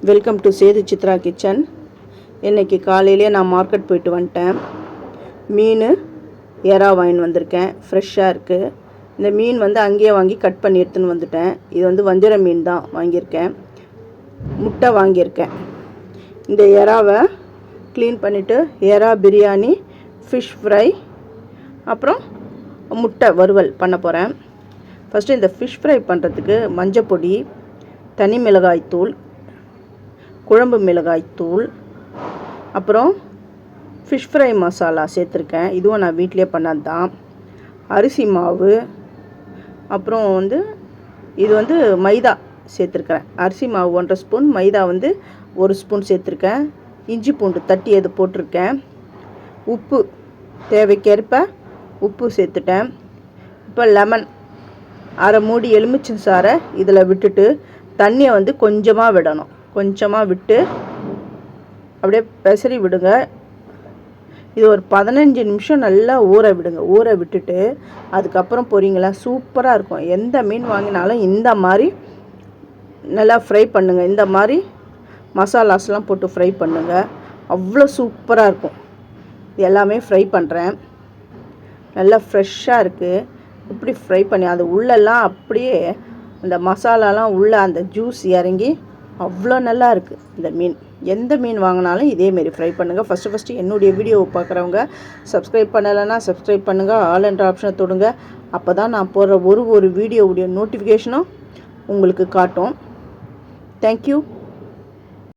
Welcome to Sethu Chitra kitchen. இன்றைக்கி காலையிலே நான் மார்க்கெட் போயிட்டு வந்துட்டேன். மீன் எறா வாங்கின்னு வந்திருக்கேன். ஃப்ரெஷ்ஷாக இருக்குது. இந்த மீன் அங்கேயே வாங்கி கட் பண்ணி எடுத்துன்னு வந்துட்டேன். இது வஞ்சர மீன் தான் வாங்கியிருக்கேன். முட்டை வாங்கியிருக்கேன். இந்த எறாவை க்ளீன் பண்ணிவிட்டு எறா பிரியாணி, ஃபிஷ் ஃப்ரை, அப்புறம் முட்டை வறுவல் பண்ண போகிறேன். ஃபஸ்ட்டு இந்த ஃபிஷ் ஃப்ரை பண்ணுறதுக்கு மஞ்சள் பொடி, தனி மிளகாய் தூள், குழம்பு மிளகாய் தூள், அப்புறம் ஃபிஷ் ஃப்ரை மசாலா சேர்த்துருக்கேன். இதுவும் நான் வீட்டிலே பண்ணது தான். அரிசி மாவு, அப்புறம் இது மைதா சேர்த்துருக்கிறேன். அரிசி மாவு 1.5 ஸ்பூன், மைதா 1 ஸ்பூன் சேர்த்துருக்கேன். இஞ்சி பூண்டு தட்டி அது போட்டிருக்கேன். உப்பு தேவைக்கேற்ப உப்பு சேர்த்துட்டேன். இப்போ லெமன் அரை மூடி எலுமிச்சம் சாறை இதில் விட்டுட்டு தண்ணியை கொஞ்சமாக விடணும். கொஞ்சமாக விட்டு அப்படியே பெசரி விடுங்க. இது ஒரு 15 நிமிஷம் நல்லா ஊற விடுங்க. ஊற விட்டுட்டு அதுக்கப்புறம் பொரிங்களா, சூப்பராக இருக்கும். எந்த மீன் வாங்கினாலும் இந்த மாதிரி நல்லா ஃப்ரை பண்ணுங்கள். இந்த மாதிரி மசாலாஸ்லாம் போட்டு ஃப்ரை பண்ணுங்கள். அவ்வளோ சூப்பராக இருக்கும். எல்லாமே ஃப்ரை பண்ணுறேன். நல்லா ஃப்ரெஷ்ஷாக இருக்குது. இப்படி ஃப்ரை பண்ணி அது உள்ளெல்லாம் அப்படியே அந்த மசாலாலாம் உள்ளே அந்த ஜூஸ் இறங்கி அவ்வளோ நல்லா இருக்குது. இந்த மீன் எந்த மீன் வாங்கினாலும் இதேமாரி ஃப்ரை பண்ணுங்கள். ஃபஸ்ட்டு என்னுடைய வீடியோவை பார்க்குறவங்க சப்ஸ்கிரைப் பண்ணலைன்னா சப்ஸ்கிரைப் பண்ணுங்கள். ஆல் என்ற ஆப்ஷனை தொடுங்க. அப்போ தான் நான் போடுற ஒரு வீடியோவுடைய நோட்டிஃபிகேஷனும் உங்களுக்கு காட்டும். தேங்க்யூ.